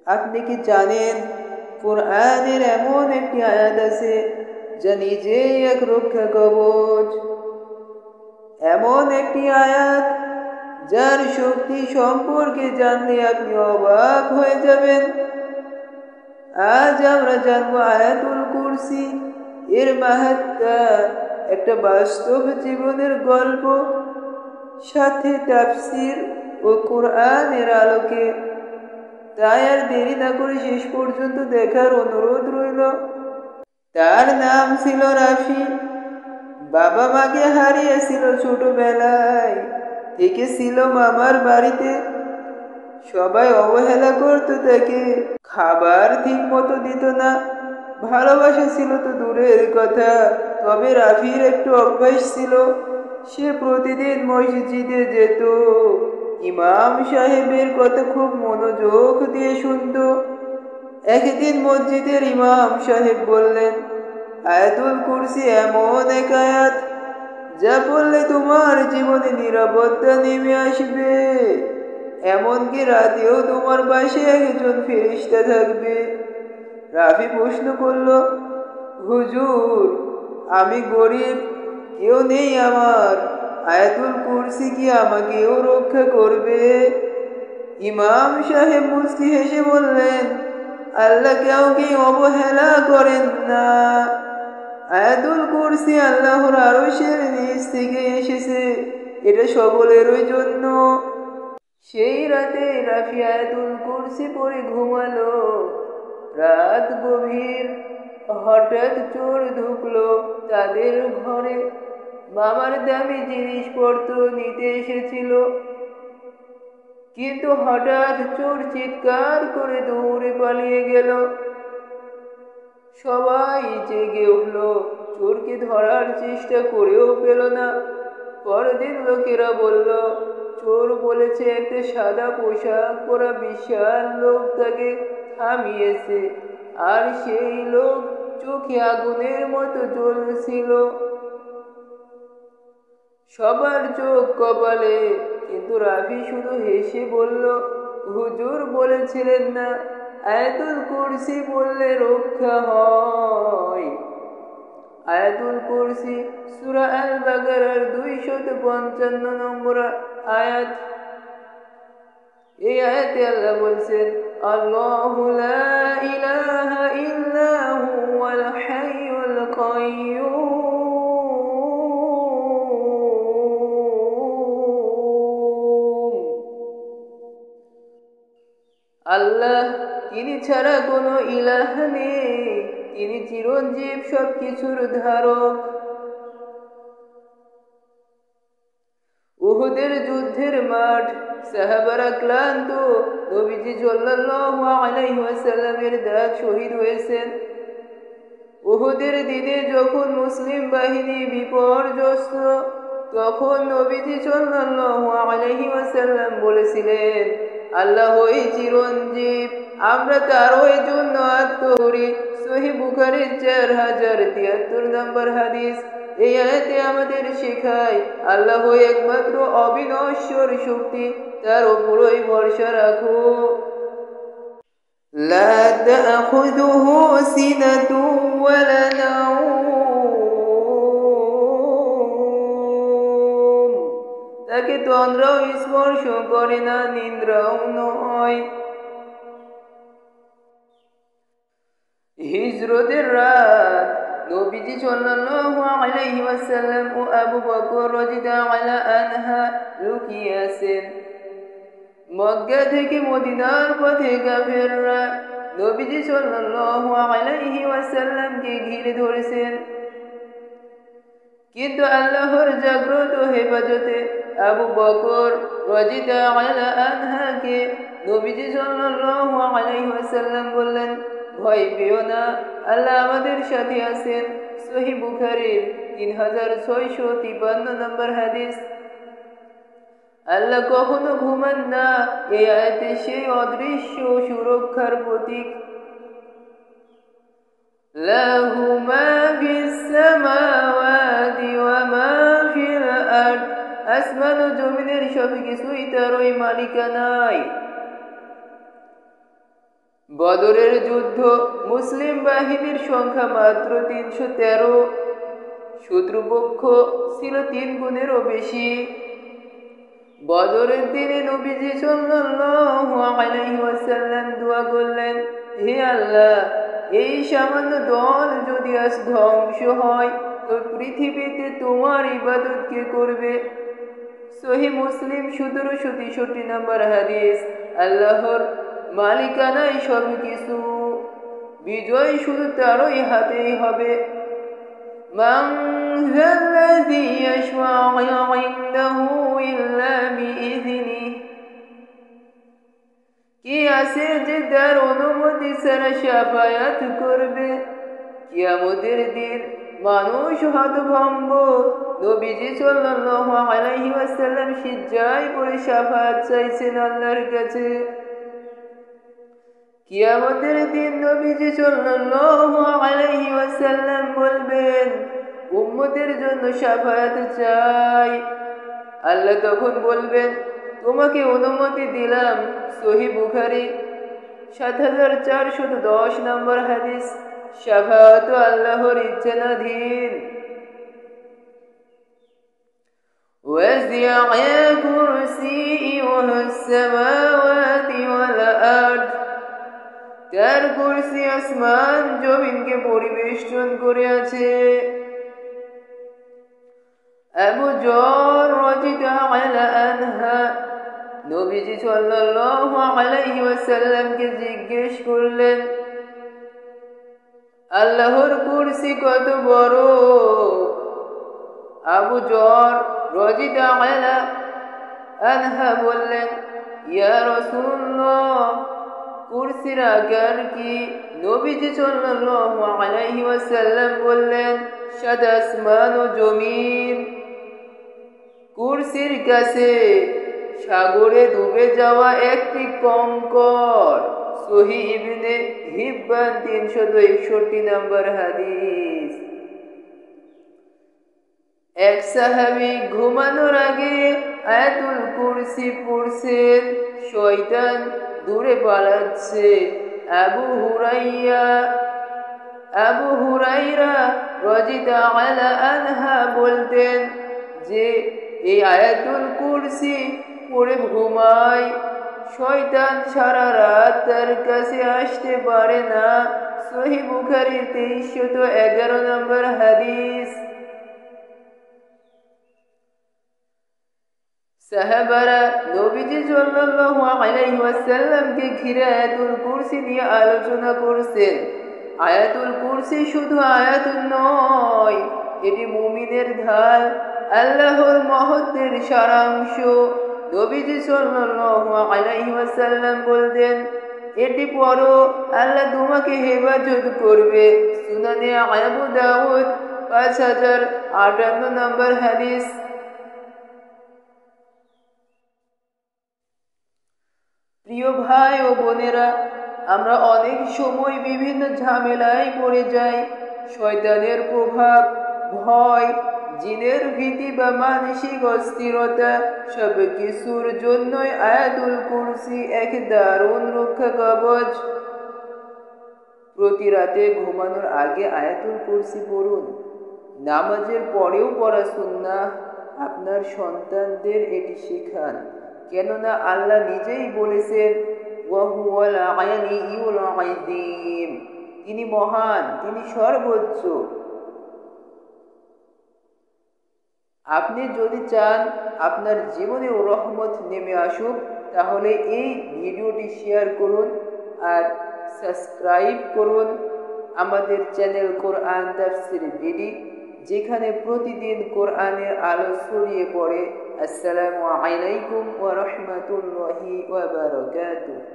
আপনি কি জানেন কোরআনের এমন একটি আয়াত আছে যা নিজেই এক রক্ষা কবচ, এমন একটি আয়াত যার শক্তি সম্পর্কে জানলে আপনি অবাক হয়ে যাবেন। আজ আমরা জানবো আয়াতুল কুরসি এর মাহাত্ম্য, একটা বাস্তব জীবনের গল্প, সাথে তাফসীর ও কোরআনের আলোকে। তাই আর দেরি না করে শেষ পর্যন্ত দেখার অনুরোধ রইল। তার নাম ছিল রাফি। বাবা মাকে হারিয়েছিল ছোটবেলায়, থেকে ছিল মামার বাড়িতে। সবাই অবহেলা করত তাকে, খাবার ঠিক মতো দিত না, ভালোবাসা ছিল তো দূরের কথা। তবে রাফির একটু অভ্যাস ছিল, সে প্রতিদিন মসজিদে যেত, ইমাম সাহেবের কথা খুব মনোযোগ দিয়ে শুনত। একদিন মসজিদের ইমাম সাহেব বললেন, আয়াতুল কুরসি এমন এক আয়াত যা পড়লে তোমার জীবনে নিরাপত্তা নেমে আসবে, এমনকি রাতেও তোমার পাশে একজন ফেরেশতা থাকবে। রাফি প্রশ্ন করল, হুজুর, আমি গরিব, কেউ নেই আমার, আয়াতুল কুরসি কি আমাকেও রক্ষা করবে? ইমাম সাহেব মুস্কি হেসে বললেন, আল্লাহ কাউকে অবহেলা করেন না। আয়াতুল কুরসি আল্লাহর আরশের নিচ থেকে এসেছে, এটা সকলেরই জন্য। সেই রাতে রাফি আয়াতুল কুরসি পড়ে ঘুমালো। রাত গভীর, হঠাৎ চোর ঢুকলো তাদের ঘরে। মামার দামি জিনিসপত্র নিতে এসেছিল, কিন্তু হঠাৎ চোর চিৎকার করে দৌড়ে পালিয়ে গেল। সবাই জেগে উঠল, চোরকে ধরার চেষ্টা করেও পেল না। পরদিন লোকেরা বলল, চোর বলেছে একটা সাদা পোশাক পরা বিশাল লোক তাকে থামিয়েছে, আর সেই লোক চোখে আগুনের মতো জ্বলছিল। সবার চোখ কপালে, কিন্তু রাফি শুধু হেসে বলল, হুজুর বলেছিলেন না আয়াতুল কুরসি বললে রক্ষা হয়? আয়াতুল কুরসি সূরা আল বাকারার 255 নম্বর আয়াত। এই আয়াতে আল্লাহ বলছেন, আল্লাহু লা ইলাহা ইল্লা হুয়াল হাইয়ুল কাইয়্যুম। আল্লাহ, তিনি ছাড়া কোনো ইলাহ নেই, তিনি চিরঞ্জীব, সবকিছুর ধারক। উহুদের যুদ্ধের মাঠ, সাহাবারা ক্লান্ত, নবীজি সাল্লাল্লাহু আলাইহি ওয়াসাল্লামের দাঁত শহীদ হয়েছেন। উহুদের দিনে যখন মুসলিম বাহিনী বিপর্যস্ত, তখন নবীজি সাল্লাল্লাহু আলাইহি ওয়াসাল্লাম বলেছিলেন, আল্লাহই চিরঞ্জীব, আমরা তারই জন্য আত্মহরি। সহিহ বুখারীর 4073 নম্বর হাদিস। এই আয়াতে আমাদের শেখায়, আল্লাহই একমাত্র অবিনশ্বর শক্তি, তার উপরই ভরসা রাখো। লা তাখুযুহু সিনাতুন ওয়ালা নাওম, তাকে তন্দ্রাও স্পর্শ করে না, নিদ্রাও নয়। হিজরতের রাত, নবীজি সাল্লাল্লাহু আলাইহি ওয়াসাল্লাম ও আবু বকর রাদিয়াল্লাহু আনহা লুকিয়ে আছেন। মক্কা থেকে মদিনার পথে কাফেররা নবীজি সাল্লাল্লাহু আলাইহি ওয়াসাল্লামকে ঘিরে ধরেছেন, কিন্তু আল্লাহর জাগ্রত হেফাজতে আবু বকর রাদিয়াল্লাহু আনহাকে নবীজি সাল্লাল্লাহু আলাইহি ওয়াসাল্লাম বললেন, ভয় পেও না, আল্লাহ আমাদের সাথে আছেন। সহিহ বুখারীর 3653 নম্বর হাদিস। আল্লাহ কখনো ঘুমান না, এই আয়াতে সেই অদৃশ্য সুরক্ষার প্রতীক। লাহু মা ফিস সামাওয়াতি ওয়া মা ফিল আরদ, আসমান ও জমিনের সব কিছুই তারই মালিকানায়। বদরের যুদ্ধ মুসলিম বাহিনীর সংখ্যা মাত্র 313, শত্রুপক্ষ ছিল 3 গুণেরও বেশি। বদরের দিনে নবীজি সাল্লাল্লাহু আলাইহি ওয়াসাল্লাম দোয়া করলেন, হে আল্লাহ, এই সামান্য দল যদি আজ ধ্বংস হয় তো পৃথিবীতে তোমার ইবাদত কে করবে? সহিহ মুসলিম 1763 নম্বর হাদিস। আল্লাহর মালিকানায় সব কিছু, বিজয় শুধু তারই হাতেই হবে। মান যাল্লাযী ইয়াশফা'ু ইনদাহু ইল্লা বিইযনিহি, কে আছে যে তার অনুমতি ছাড়া শাফায়াত করবে? কিয়ামতের দিন মানুষ হতভম্ব। নবীজি সাল্লাল্লাহু আলাইহি ওয়াসাল্লাম সিজদায় পড়ে শাফায়াত চাইছেন আল্লাহর কাছে। কিয়ামতের দিন নবীজি সাল্লাল্লাহু আলাইহি ওয়াসাল্লাম বলবেন, উম্মতের জন্য শাফায়াত চাই। আল্লাহ তখন বলবেন, তোমাকে অনুমতি দিলাম। সহিহ বুখারী 7410 নম্বর হাদিস। শাফায়াত আল্লাহর ইচ্ছাধীন। وسع كرسيه السماوات والأرض, তার কুরসি আসমান জমিনকে পরিবেষ্টন করে আছে। আবু যর রাদিয়াল্লাহু আনহা নবীজি সাল্লাল্লাহু আলাইহি ওয়াসাল্লামকে জিজ্ঞেস করলেন, আল্লাহর কুরসি কত বড়? আবু যর রাদিয়াল্লাহু আনহা বললেন, ইয়া রাসূলুল্লাহ, কুরসির আকার কি? নবীজি সাল্লাল্লাহু আলাইহি ওয়াসাল্লাম বললেন, সাত আসমান ও জমিন। কুরসির কাছে সাগরে ডুবে যাওয়া একটি কঙ্কর। সহিহ ইবনে হিব্বান 361 নম্বর হাদিস। এক সাহাবী ঘুমানোর আগে আয়াতুল কুরসি পড়ছেন, শয়তান দূরে পালাচ্ছে। আবু হুরায়রা রাদিয়াল্লাহু আনহা বলতেন যে এই আয়াতুল কুরসি পড়ে ঘুমায়, শয়তান সারা রাত তার কাছে আসতে পারে না। সহিহ বুখারী 2311 নম্বর হাদিস। সাহাবারা নবীজি সাল্লাল্লাহু আলাইহি ওয়াসাল্লামকে ঘিরে আয়াতুল কুরসি নিয়ে আলোচনা করছেন। আয়াতুল কুরসি শুধু আয়াত নয়, এটি মুমিনের ঢাল, আল্লাহর মহত্বের সারাংশ। নবীজি সাল্লাল্লাহু আলাইহি ওয়াসাল্লাম বলতেন, এটি পড়ো, আল্লাহ তোমাকে হেফাজত করবে। সুনানে আবু দাউদ 5058 নম্বর হাদিস। প্রিয় ভাই ও বোনেরা, আমরা অনেক সময় বিভিন্ন ঝামেলায় পড়ে যাই। শয়তানের প্রভাব, ভয়, জিনের ভীতি বা মানসিক অস্থিরতা, সব কিছুর জন্যই আয়াতুল কুরসি এক দারুণ রক্ষা কবচ। প্রতি রাতে ঘুমানোর আগে আয়াতুল কুরসি পড়ুন। নামাজের পরেও পড়া সুন্নাহ। আপনার সন্তানদের এটি শেখান, কেননা আল্লাহ নিজেই বলেছেন, ওয়াহুয়াল আলিয়্যুল আযীম, তিনি মহান, তিনি সর্বোচ্চ। আপনি যদি চান আপনার জীবনেও রহমত নেমে আসুক, তাহলে এই ভিডিওটি শেয়ার করুন আর সাবস্ক্রাইব করুন আমাদের চ্যানেল কোরআন তাফসীর বিডি, যেখানে প্রতিদিন কোরআনের আলো ছড়িয়ে পড়ে। আসসালামু আলাইকুম ওয়া রাহমাতুল্লাহি ওয়া বারাকাতুহু।